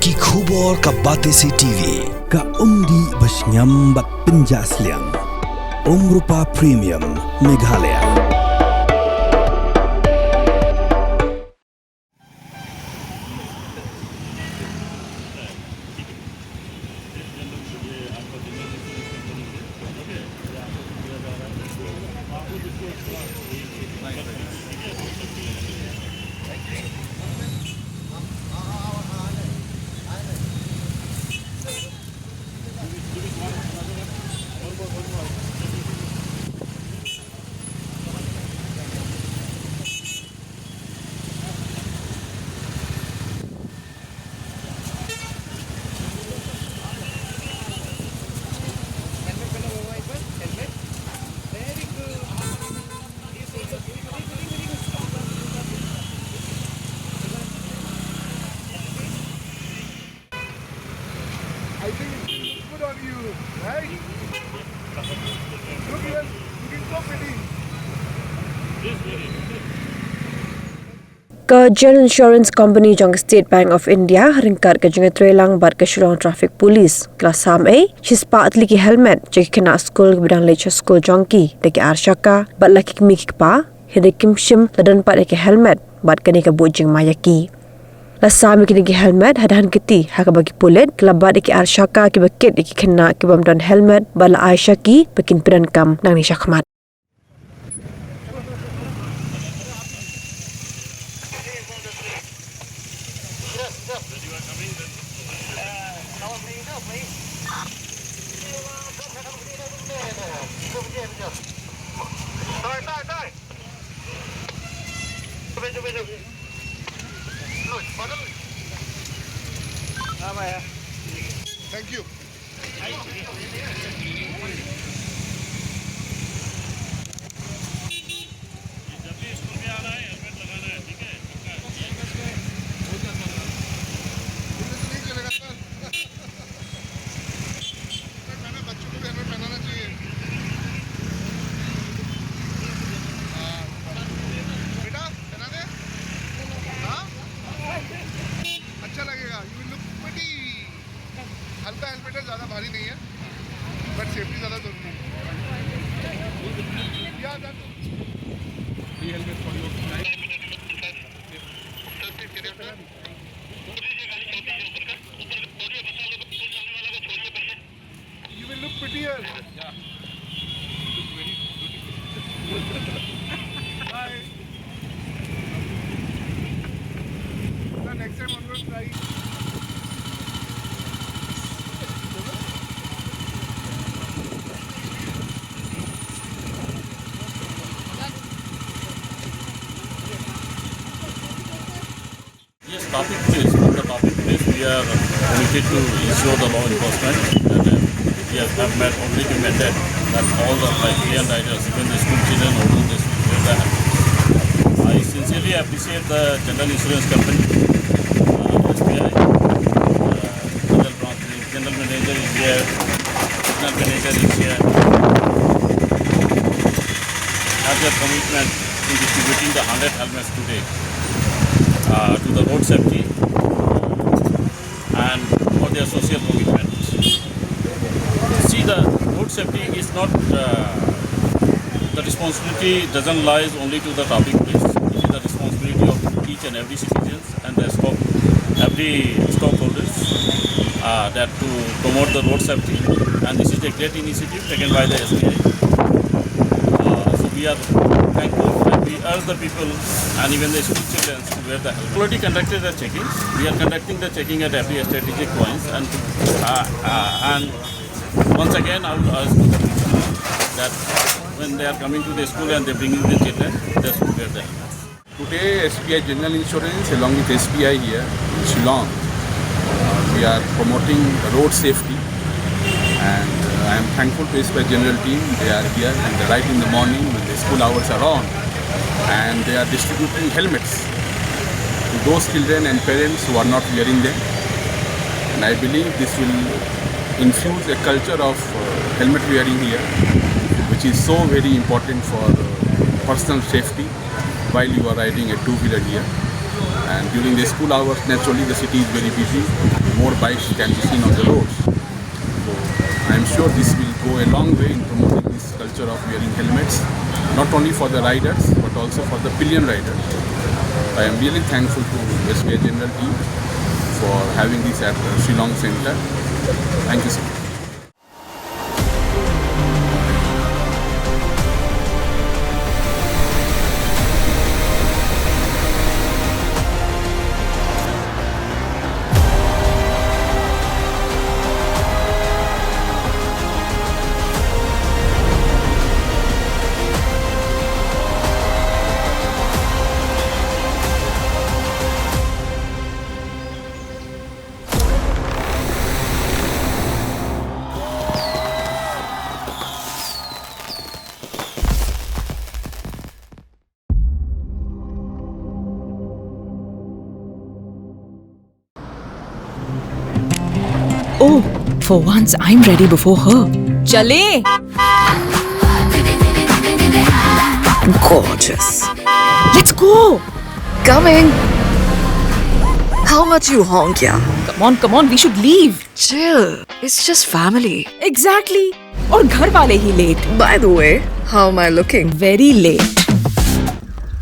Ki khubor ka Batesi TV. Ka umdi basnyam bat penjaslian. Rupa Premium Meghalaya. I think it's good on you, right? Looking so pretty. Ke General Insurance Company jong State Bank of India ringkat ke jengat trelang bat ke syurang traffic polis kelas sam A shispa atli ki helmet jeki kena skul ke bidang lecture school jongki deki arshaka bat laki kimik pa hede kimshim ladan pat deki helmet bat keni ke bujing mayaki lasami kini ki helmet hadahan keti haka bagi pulet kelabat deki arshaka ki baket deki kena ki bamdan helmet bala aisyaki pekin pidan kam nang ni syakmat. Thank you. बच्चों को भी helmet पहनाना चाहिए। बेटा पहना दे। हाँ? अच्छा लगेगा। You will look pretty. हल्का हेलमेट है, ज़्यादा भारी नहीं है, बट सेफ्टी ज़्यादा जरूरी है। ये helmet for your life. You will look prettier. Yeah. You look very beautiful. Bye. The next time I'm going to try. Yes, traffic police. From the traffic police, we are committed to ensure the law enforcement, and we have already met that all the Indian riders, even the school children, although they wear the helmet. I sincerely appreciate the General Insurance Company, SBI, General Manager is here, Regional Manager is here, have their commitment in distributing the 100 helmets today. To the road safety and for their social commitment. See, the road safety is not, the responsibility doesn't lie only to the traffic police. It is the responsibility of each and every citizen and every stockholders that to promote the road safety. And this is a great initiative taken by the SBI. So we are thankful. We urge the people and even the school children to wear the helmet. We already conducted the checking. We are conducting the checking at every strategic points, and once again I would urge the people that when they are coming to the school and they are bringing the children, they should wear the helmet. Today SBI General Insurance along with SBI here in Shillong, we are promoting road safety, and I am thankful to SBI General team. They are here and right in the morning when the school hours are on, and they are distributing helmets to those children and parents who are not wearing them. And I believe this will infuse a culture of helmet wearing here, which is so very important for personal safety while you are riding a two-wheeler here. And during the school hours, naturally the city is very busy. More bikes can be seen on the roads. So I am sure this will go a long way in promoting this culture of wearing helmets, not only for the riders but also for the pillion riders. I am really thankful to SBI General team for having this at Shillong Center. Thank you so much. Oh, for once I'm ready before her. Chale! Gorgeous. Let's go! Coming. How much you honk, yeah? Come on, we should leave. Chill. It's just family. Exactly. और घर वाले ही late. By the way, how am I looking? Very late.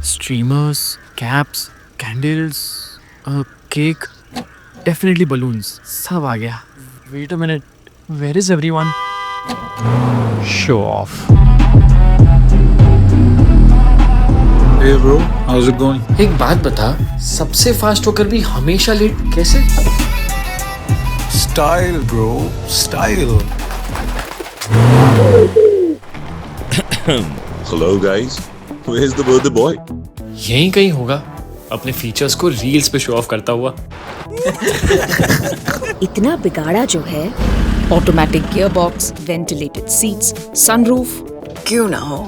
Streamers, caps, candles, a cake, definitely balloons. सब आ गया. Wait a minute. Where is everyone? Show off. Hey bro, how's it going? एक बात बता, सबसे fast होकर भी हमेशा late कैसे? Style bro, style. Hello guys, where's the birthday boy? यहीं कहीं होगा, अपने फीचर्स को रील्स पे शो ऑफ करता हुआ. इतना बिगाड़ा जो है. Automatic gearbox, ventilated seats, sunroof. क्यों ना हो?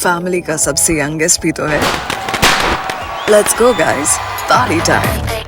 Family का सबसे youngest भी तो है. Let's go guys. Party time.